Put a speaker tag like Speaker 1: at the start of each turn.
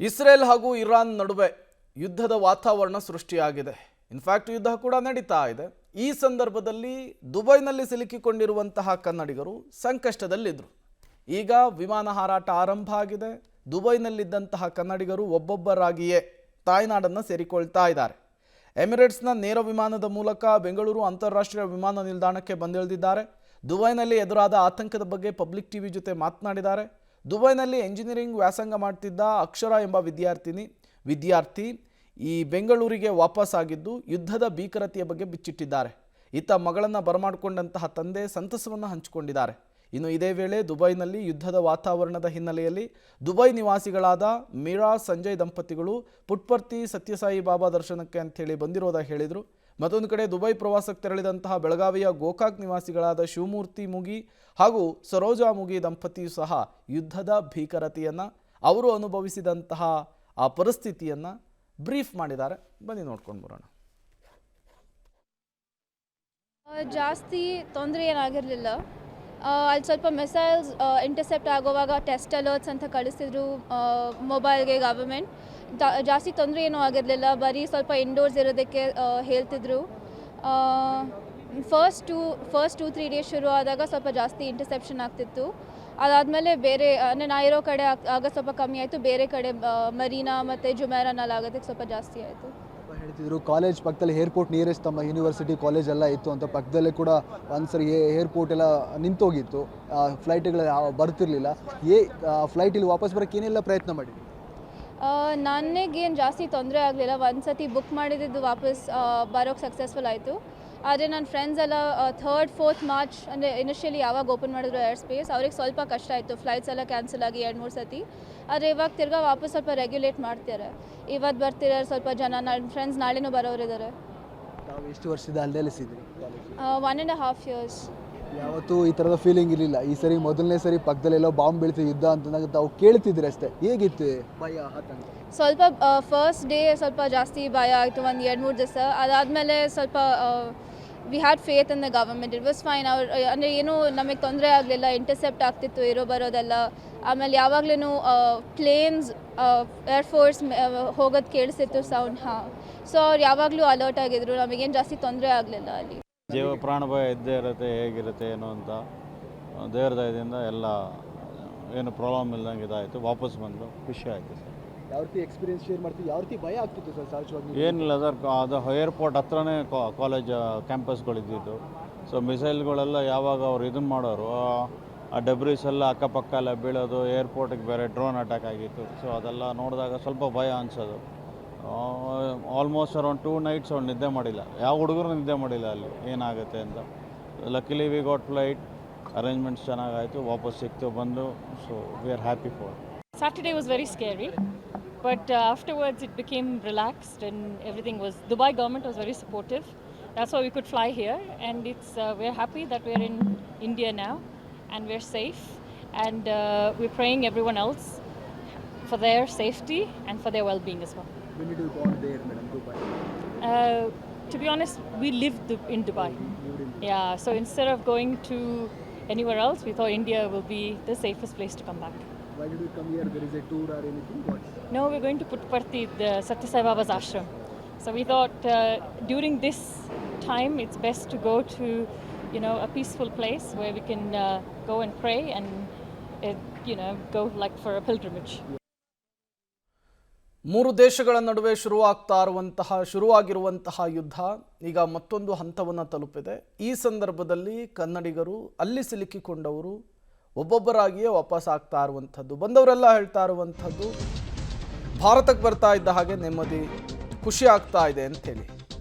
Speaker 1: Israel ಹಾಗೂ Iran ನಡುವೆ ಯುದ್ಧದ ವಾತಾವರಣ ಸೃಷ್ಟಿಯಾಗಿದೆ. ಇನ್ಫ್ಯಾಕ್ಟ್ ಯುದ್ಧ ಕೂಡ ನಡೀತಾ ಇದೆ. ಈ ಸಂದರ್ಭದಲ್ಲಿ ದುಬೈನಲ್ಲಿ ಸಿಲುಕಿಕೊಂಡಿರುವಂತಹ ಕನ್ನಡಿಗರು ಸಂಕಷ್ಟದಲ್ಲಿದ್ದರು. ಈಗ ವಿಮಾನ ಹಾರಾಟ ಆರಂಭ ಆಗಿದೆ. ದುಬೈನಲ್ಲಿದ್ದಂತಹ ಕನ್ನಡಿಗರು ಒಬ್ಬೊಬ್ಬರಾಗಿಯೇ ತಾಯ್ನಾಡನ್ನು ಸೇರಿಕೊಳ್ತಾ ಇದ್ದಾರೆ. ಎಮಿರೇಟ್ಸ್ನ ನೇರ ವಿಮಾನದ ಮೂಲಕ ಬೆಂಗಳೂರು ಅಂತಾರಾಷ್ಟ್ರೀಯ ವಿಮಾನ ನಿಲ್ದಾಣಕ್ಕೆ ಬಂದಿಳಿದಿದ್ದಾರೆ. ದುಬೈನಲ್ಲಿ ಎದುರಾದ ಆತಂಕದ ಬಗ್ಗೆ ಪಬ್ಲಿಕ್ ಟಿವಿ ಜೊತೆ ಮಾತನಾಡಿದ್ದಾರೆ. ದುಬೈನಲ್ಲಿ ಎಂಜಿನಿಯರಿಂಗ್ ವ್ಯಾಸಂಗ ಮಾಡ್ತಿದ್ದ ಅಕ್ಷರ ಎಂಬ ವಿದ್ಯಾರ್ಥಿ ಈ ಬೆಂಗಳೂರಿಗೆ ವಾಪಸ್ಸಾಗಿದ್ದು ಯುದ್ಧದ ಭೀಕರತೆಯ ಬಗ್ಗೆ ಬಿಚ್ಚಿಟ್ಟಿದ್ದಾರೆ. ಇತ್ತ ಮಗಳನ್ನು ಬರಮಾಡಿಕೊಂಡಂತಹ ತಂದೆ ಸಂತಸವನ್ನು ಹಂಚಿಕೊಂಡಿದ್ದಾರೆ. ಇನ್ನು ಇದೇ ವೇಳೆ ದುಬೈನಲ್ಲಿ ಯುದ್ಧದ ವಾತಾವರಣದ ಹಿನ್ನೆಲೆಯಲ್ಲಿ ದುಬೈ ನಿವಾಸಿಗಳಾದ ಮೀರಾ ಸಂಜಯ್ ದಂಪತಿಗಳು ಪುಟ್ಪರ್ತಿ ಸತ್ಯಸಾಯಿ ಬಾಬಾ ದರ್ಶನಕ್ಕೆ ಅಂಥೇಳಿ ಬಂದಿರೋದಾಗಿ ಹೇಳಿದರು. ಮತ್ತೊಂದು ಕಡೆ ದುಬೈ ಪ್ರವಾಸಕ್ಕೆ ತೆರಳಿದಂತಹ ಬೆಳಗಾವಿಯ ಗೋಕಾಕ್ ನಿವಾಸಿಗಳಾದ ಶಿವಮೂರ್ತಿ ಮುಗಿ ಹಾಗೂ ಸರೋಜಾ ಮುಗಿ ದಂಪತಿಯು ಸಹ ಯುದ್ಧದ ಭೀಕರತೆಯನ್ನು ಅವರು ಅನುಭವಿಸಿದಂತಹ ಆ ಪರಿಸ್ಥಿತಿಯನ್ನು ಬ್ರೀಫ್ ಮಾಡಿದ್ದಾರೆ. ಬನ್ನಿ ನೋಡ್ಕೊಂಡು ಬರೋಣ.
Speaker 2: ಜಾಸ್ತಿ ತೊಂದರೆ ಏನಾಗಿರಲಿಲ್ಲ. ಅಲ್ಲಿ ಸ್ವಲ್ಪ ಮಿಸೈಲ್ಸ್ ಇಂಟರ್ಸೆಪ್ಟ್ ಆಗುವಾಗ ಟೆಸ್ಟ್ ಅಲರ್ಟ್ಸ್ ಅಂತ ಕಳಿಸ್ತಿದ್ರು ಮೊಬೈಲ್ಗೆ ಗವರ್ಮೆಂಟ್. ಜಾಸ್ತಿ ತೊಂದರೆ ಏನೂ ಆಗಿರಲಿಲ್ಲ. ಬರೀ ಸ್ವಲ್ಪ ಇಂಡೋರ್ಸ್ ಇರೋದಕ್ಕೆ ಹೇಳ್ತಿದ್ರು. ಫಸ್ಟ್ 2-3 ಡೇಸ್ ಶುರು ಆದಾಗ ಸ್ವಲ್ಪ ಜಾಸ್ತಿ ಇಂಟರ್ಸೆಪ್ಷನ್ ಆಗ್ತಿತ್ತು. ಅದಾದಮೇಲೆ ಬೇರೆ ಅಂದರೆ ನಾ ಇರೋ ಕಡೆ ಆಗ ಸ್ವಲ್ಪ ಕಮ್ಮಿ ಆಯಿತು. ಬೇರೆ ಕಡೆ ಮರೀನಾ ಮತ್ತು ಜುಮೇರಾನಲ್ಲಿ ಆಗೋದಕ್ಕೆ ಸ್ವಲ್ಪ ಜಾಸ್ತಿ ಆಯಿತು.
Speaker 3: ಹೇಳ್ತಿದ್ರು ಕಾಲೇಜ್ ಪಕ್ಕದಲ್ಲಿ ಏರ್ಪೋರ್ಟ್ ನಿಯರೆಸ್ಟ್ ತಮ್ಮ ಯೂನಿವರ್ಸಿಟಿ ಕಾಲೇಜ್ ಎಲ್ಲ ಇತ್ತು ಅಂತ. ಪಕ್ಕದಲ್ಲೇ ಕೂಡ ಒಂದ್ಸರಿ ಏರ್ಪೋರ್ಟ್ ಎಲ್ಲ ನಿಂತೋಗಿತ್ತು, ಫ್ಲೈಟ್ಗಳು ಬರ್ತಿರ್ಲಿಲ್ಲ. ಫ್ಲೈಟ್ ಇಲ್ಲಿ ವಾಪಸ್ ಬರೋಕ್ಕೆ ಏನೆಲ್ಲ ಪ್ರಯತ್ನ ಮಾಡಿದ್ವಿ?
Speaker 2: ನನಗೇನು ಜಾಸ್ತಿ ತೊಂದರೆ ಆಗಲಿಲ್ಲ. ಒಂದು ಸತಿ ಬುಕ್ ಮಾಡಿದ್ದು ವಾಪಸ್ ಬರೋಕ್ಕೆ ಸಕ್ಸಸ್ಫುಲ್ ಆಯಿತು. ಆದರೆ ನನ್ನ ಫ್ರೆಂಡ್ಸ್ ಎಲ್ಲ 3rd 4th ಮಾರ್ಚ್ ಅಂದರೆ ಇನಿಷಿಯಲಿ ಯಾವಾಗ ಓಪನ್ ಮಾಡಿದ್ರು ಏರ್ ಸ್ಪೇಸ್, ಅವ್ರಿಗೆ ಸ್ವಲ್ಪ ಕಷ್ಟ ಆಯಿತು. ಫ್ಲೈಟ್ಸ್ ಎಲ್ಲ ಕ್ಯಾನ್ಸಲ್ ಆಗಿ 2-3 ಸತಿ. ಆದರೆ ಇವಾಗ ತಿರ್ಗಾ ವಾಪಸ್ ಸ್ವಲ್ಪ ರೆಗ್ಯುಲೇಟ್ ಮಾಡ್ತಾರೆ. ಇವತ್ತು ಬರ್ತಿದ್ದಾರೆ ಸ್ವಲ್ಪ ಜನ. ನನ್ನ ಫ್ರೆಂಡ್ಸ್ ನಾಳೆನೂ ಬರೋರಿದ್ದಾರೆ.
Speaker 3: ನಾವು ಎಷ್ಟು ವರ್ಷದ ಅಲ್ಲೇ ನೆಲೆಸಿದ್ರಿ?
Speaker 2: 1.5 years.
Speaker 3: ಯಾವತ್ತೂ ಈ ಥರದ ಫೀಲಿಂಗ್ ಇರಲಿಲ್ಲ. ಈ ಸರಿ ಮೊದಲನೇ ಸರಿ ಪಕ್ಕದಲ್ಲೆಲ್ಲೋ ಬಾಂಬ್ ಬೀಳ್ತಿದೆ ಯುದ್ಧ ಅಂತ ತಾವು ಕೇಳ್ತಿದ್ರಿ ಅಷ್ಟೇ. ಹೇಗಿತ್ತು ಭಯ ಆತಂಕ?
Speaker 2: ಸ್ವಲ್ಪ ಫಸ್ಟ್ ಡೇ ಸ್ವಲ್ಪ ಜಾಸ್ತಿ ಭಯ ಆಯಿತು, ಒಂದು 2-3 ದಿವಸ. ಅದಾದಮೇಲೆ ಸ್ವಲ್ಪ we had faith in the government. It was fine. ಅವ್ರು ಅಂದರೆ ಏನೂ ನಮಗೆ ತೊಂದರೆ ಆಗಲಿಲ್ಲ. ಇಂಟರ್ಸೆಪ್ಟ್ ಆಗ್ತಿತ್ತು ಬರೋದೆಲ್ಲ. ಆಮೇಲೆ ಯಾವಾಗಲೂ ಪ್ಲೇನ್ಸ್ ಏರ್ಫೋರ್ಸ್ ಹೋಗೋದು ಕೇಳಿಸ್ತಿತ್ತು ಸೌಂಡ್. ಸೊ ಅವ್ರು ಯಾವಾಗಲೂ ಅಲರ್ಟ್ ಆಗಿದ್ರು. ನಮಗೇನು ಜಾಸ್ತಿ ತೊಂದರೆ ಆಗಲಿಲ್ಲ ಅಲ್ಲಿ.
Speaker 4: ಜೀವ ಪ್ರಾಣ ಭಯ ಇದ್ದೇ ಇರುತ್ತೆ, ಹೇಗಿರುತ್ತೆ ಏನು ಅಂತ. ದೇವ್ರ ದಯದಿಂದ ಎಲ್ಲ ಏನು ಪ್ರಾಬ್ಲಮ್ ಇಲ್ದಂಗೆ ಇದಾಯಿತು. ವಾಪಸ್ ಬಂದು ಖುಷಿ ಆಯಿತು ಸರ್.
Speaker 3: ಯಾವ ರೀತಿ ಎಕ್ಸ್ಪೀರಿಯನ್ಸ್ ಶೇರ್ ಮಾಡ್ತೀವಿ? ಯಾವ ರೀತಿ ಭಯ ಆಗ್ತಿತ್ತು ಸರ್ ಸಹಜವಾಗಿ?
Speaker 4: ಏನಿಲ್ಲ ಸರ್, ಅದು ಏರ್ಪೋರ್ಟ್ ಹತ್ರನೇ ಕಾಲೇಜ್ ಕ್ಯಾಂಪಸ್ಗಳಿದ್ದಿದ್ದು. ಸೊ ಮಿಸೈಲ್ಗಳೆಲ್ಲ ಯಾವಾಗ ಅವ್ರು ಇದನ್ನು ಮಾಡೋರು, ಆ ಡೆಬ್ರೀಸ್ ಎಲ್ಲ ಅಕ್ಕಪಕ್ಕ ಎಲ್ಲ ಬೀಳೋದು. ಏರ್ಪೋರ್ಟಿಗೆ ಬೇರೆ ಡ್ರೋನ್ ಅಟ್ಯಾಕ್ ಆಗಿತ್ತು. ಸೊ ಅದೆಲ್ಲ ನೋಡಿದಾಗ ಸ್ವಲ್ಪ ಭಯ ಅನಿಸೋದು. ಆಲ್ಮೋಸ್ಟ್ ಅರೌಂಡ್ 2 nights ಅವ್ರು ನಿದ್ದೆ ಮಾಡಿಲ್ಲ. ಯಾವ ಹುಡುಗರು ನಿದ್ದೆ ಮಾಡಿಲ್ಲ ಅಲ್ಲಿ ಏನಾಗುತ್ತೆ ಅಂತ. ಲಕ್ಕಿಲಿ ವಿ ಗಾಟ್ ಫ್ಲೈಟ್ ಅರೇಂಜ್ಮೆಂಟ್ಸ್ ಚೆನ್ನಾಗಾಯಿತು, ವಾಪಸ್ ಸಿಕ್ತು ಬಂದು. So we are happy for.
Speaker 5: Saturday was very scary, but afterwards it became relaxed and everything was. Dubai government was very supportive. That's why we could fly here, and we're happy that we're in India now and we're safe, and we're praying everyone else for their safety and for their well-being as well.
Speaker 3: When did you go there, madam, Dubai?
Speaker 5: To be honest, we lived in Dubai. Yeah, so instead of going to anywhere else, we thought India will be the safest place to come back.
Speaker 3: Why did you come here? There is a tour or anything? What?
Speaker 5: No, we're going to Putparthi, the Satya Sai Baba's ashram. So we thought during this time it's best to go to, a peaceful place where we can go and pray and, go like for a pilgrimage.
Speaker 1: 3 ದೇಶಗಳ ನಡುವೆ ಶುರುವಾಗಿರುವಂತಹ ಯುದ್ಧ ಈಗ ಮತ್ತೊಂದು ಹಂತವನ್ನು ತಲುಪಿದೆ. ಈ ಸಂದರ್ಭದಲ್ಲಿ ಕನ್ನಡಿಗರು ಅಲ್ಲಿ ಸಿಲುಕಿಕೊಂಡವರು ಒಬ್ಬೊಬ್ಬರಾಗಿಯೇ ವಾಪಸ್ ಆಗ್ತಾ ಇರುವಂಥದ್ದು. ಬಂದವರೆಲ್ಲ ಹೇಳ್ತಾ ಇರುವಂಥದ್ದು ಭಾರತಕ್ಕೆ ಬರ್ತಾ ಇದ್ದ ಹಾಗೆ ನೆಮ್ಮದಿ, ಖುಷಿ ಆಗ್ತಾ ಇದೆ ಅಂಥೇಳಿ.